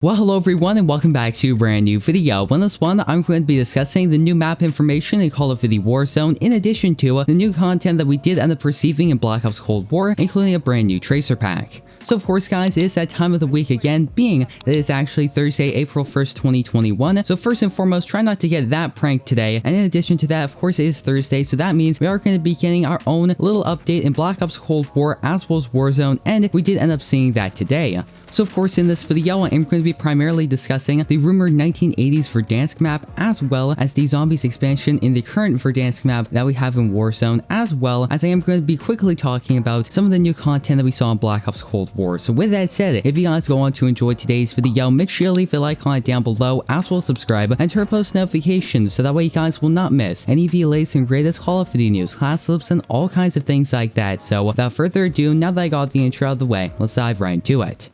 Well, hello everyone and welcome back to a brand new video. In this one, I'm going to be discussing the new map information in Call of Duty Warzone in addition to the new content that we did end up receiving in Black Ops Cold War, including a brand new Tracer pack. So of course guys, it is that time of the week again, being that it's actually Thursday, April 1st, 2021. So first and foremost, try not to get that pranked today. And in addition to that, of course it is Thursday, so that means we are going to be getting our own little update in Black Ops Cold War as well as Warzone, and we did end up seeing that today. So of course in this video, I am going to be primarily discussing the rumored 1980s Verdansk map, as well as the zombies expansion in the current Verdansk map that we have in Warzone, as well as I am going to be quickly talking about some of the new content that we saw in Black Ops Cold War. So with that said, if you guys go on to enjoy today's video, make sure you leave a like on it down below, as well as subscribe and turn post notifications so that way you guys will not miss any of the latest and greatest Call of Duty news, class slips, and all kinds of things like that. So without further ado, now that I got the intro out of the way, let's dive right into it.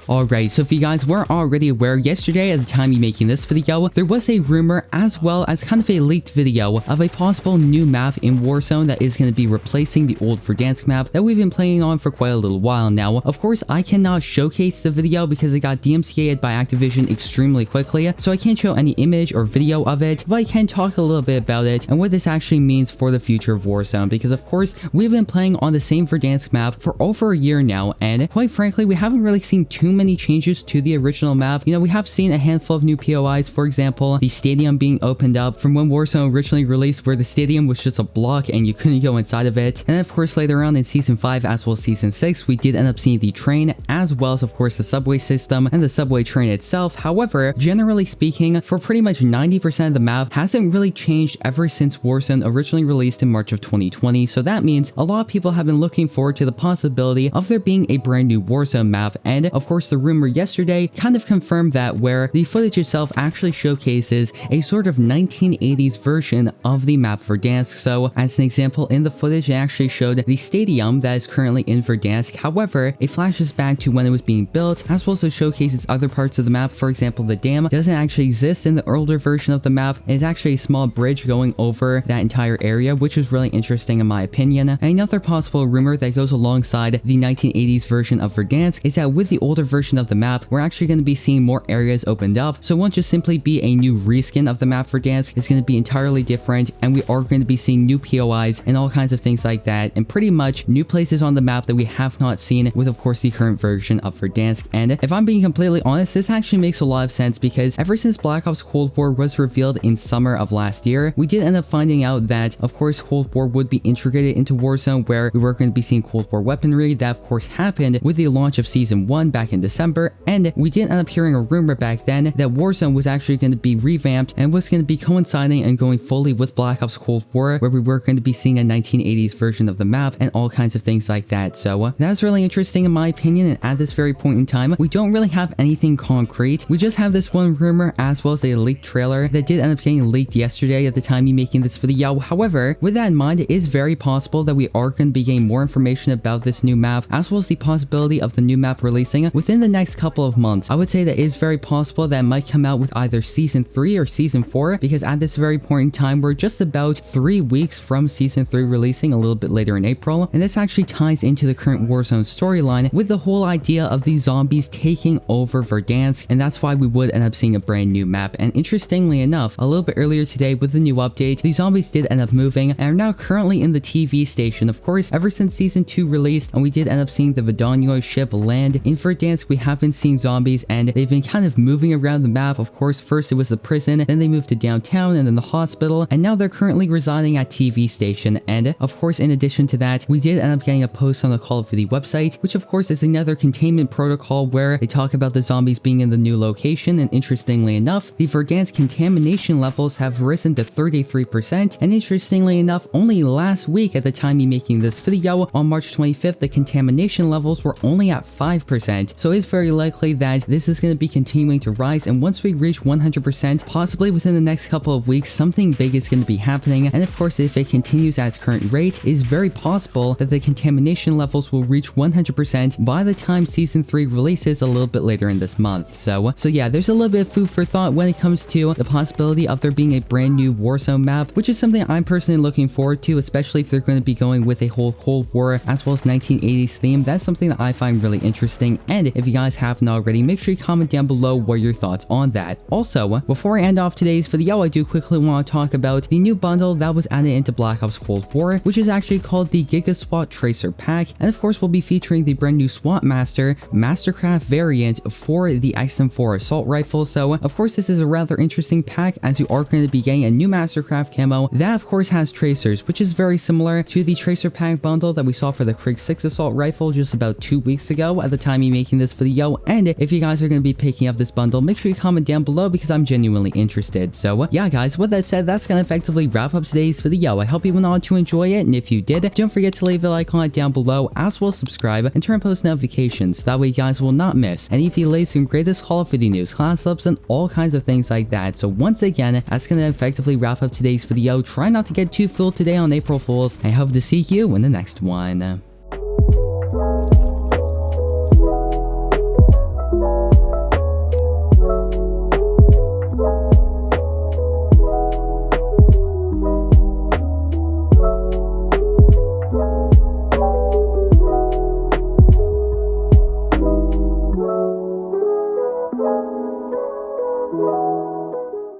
Alright, so if you guys weren't already aware, yesterday at the time of making this video, there was a rumor as well as kind of a leaked video of a possible new map in Warzone that is going to be replacing the old Verdansk map that we've been playing on for quite a little while now. Of course, I cannot showcase the video because it got DMCA'd by Activision extremely quickly, so I can't show any image or video of it, but I can talk a little bit about it and what this actually means for the future of Warzone, because of course, we've been playing on the same Verdansk map for over a year now, and quite frankly, we haven't really seen too many changes to the original map. You know, we have seen a handful of new POIs, for example, the stadium being opened up from when Warzone originally released, where the stadium was just a block and you couldn't go inside of it. And of course, later on in Season 5 as well as Season 6, we did end up seeing the train, as well as of course the subway system and the subway train itself. However, generally speaking, for pretty much 90% of the map hasn't really changed ever since Warzone originally released in March of 2020. So that means a lot of people have been looking forward to the possibility of there being a brand new Warzone map. And of course, the rumor yesterday kind of confirmed that, where the footage itself actually showcases a sort of 1980s version of the map Verdansk. So as an example, in the footage it actually showed the stadium that is currently in Verdansk. However, it flashes back to when it was being built, as well as showcases other parts of the map. For example, the dam doesn't actually exist in the older version of the map. It's actually a small bridge going over that entire area, which is really interesting in my opinion. And another possible rumor that goes alongside the 1980s version of Verdansk is that with the older version of the map, we're actually going to be seeing more areas opened up. So it won't just simply be a new reskin of the map Verdansk, it's going to be entirely different, and we are going to be seeing new POIs and all kinds of things like that, and pretty much new places on the map that we have not seen with of course the current version of Verdansk. And if I'm being completely honest, this actually makes a lot of sense, because ever since Black Ops Cold War was revealed in summer of last year, we did end up finding out that of course Cold War would be integrated into Warzone, where we were going to be seeing Cold War weaponry. That of course happened with the launch of Season 1 back in December, and we did end up hearing a rumor back then that Warzone was actually going to be revamped and was going to be coinciding and going fully with Black Ops Cold War, where we were going to be seeing a 1980s version of the map and all kinds of things like that. So that's really interesting in my opinion, and at this very point in time, we don't really have anything concrete. We just have this one rumor as well as a leaked trailer that did end up getting leaked yesterday at the time of making this video. However, with that in mind, it is very possible that we are going to be getting more information about this new map, as well as the possibility of the new map releasing within the next couple of months. I would say that it is very possible that it might come out with either Season 3 or Season 4, because at this very point in time, we're just about 3 weeks from Season 3 releasing a little bit later in April, and this actually ties into the current Warzone storyline with the whole idea of the zombies taking over Verdansk, and that's why we would end up seeing a brand new map. And interestingly enough, a little bit earlier today with the new update, the zombies did end up moving and are now currently in the TV station. Of course, ever since Season 2 released and we did end up seeing the Verdansk ship land in Verdansk, we have been seeing zombies, and they've been kind of moving around the map. Of course, first it was the prison, then they moved to downtown and then the hospital, and now they're currently residing at TV station. And of course, in addition to that, we did end up getting a post on the Call of Duty website, which of course is another containment protocol where they talk about the zombies being in the new location. And interestingly enough, the Verdansk contamination levels have risen to 33%, and interestingly enough, only last week at the time of making this video on March 25th, the contamination levels were only at 5%. So it's very likely that this is going to be continuing to rise, and once we reach 100%, possibly within the next couple of weeks, something big is going to be happening. And of course, if it continues at its current rate, it is very possible that the contamination levels will reach 100% by the time Season 3 releases a little bit later in this month. So yeah, there's a little bit of food for thought when it comes to the possibility of there being a brand new Warzone map, which is something I'm personally looking forward to, especially if they're going to be going with a whole Cold War as well as 1980s theme. That's something that I find really interesting, and If you guys haven't already, make sure you comment down below what your thoughts on that. Also, before I end off today's video, I do quickly want to talk about the new bundle that was added into Black Ops Cold War, which is actually called the Giga SWAT Tracer Pack, and of course we'll be featuring the brand new SWAT Master Mastercraft variant for the XM4 assault rifle. So of course this is a rather interesting pack, as you are going to be getting a new Mastercraft camo that of course has tracers, which is very similar to the Tracer Pack bundle that we saw for the Krig 6 assault rifle just about 2 weeks ago at the time of making this video. And if you guys are going to be picking up this bundle, make sure you comment down below because I'm genuinely interested. So yeah guys, with that said, that's going to effectively wrap up today's video. I hope you went on to enjoy it, and if you did, don't forget to leave a like on it down below, as well as subscribe and turn on post notifications, that way you guys will not miss any of the latest and greatest Call of Duty news, class ups, and all kinds of things like that. So once again, that's going to effectively wrap up today's video. Try not to get too full today on April Fools. I hope to see you in the next one.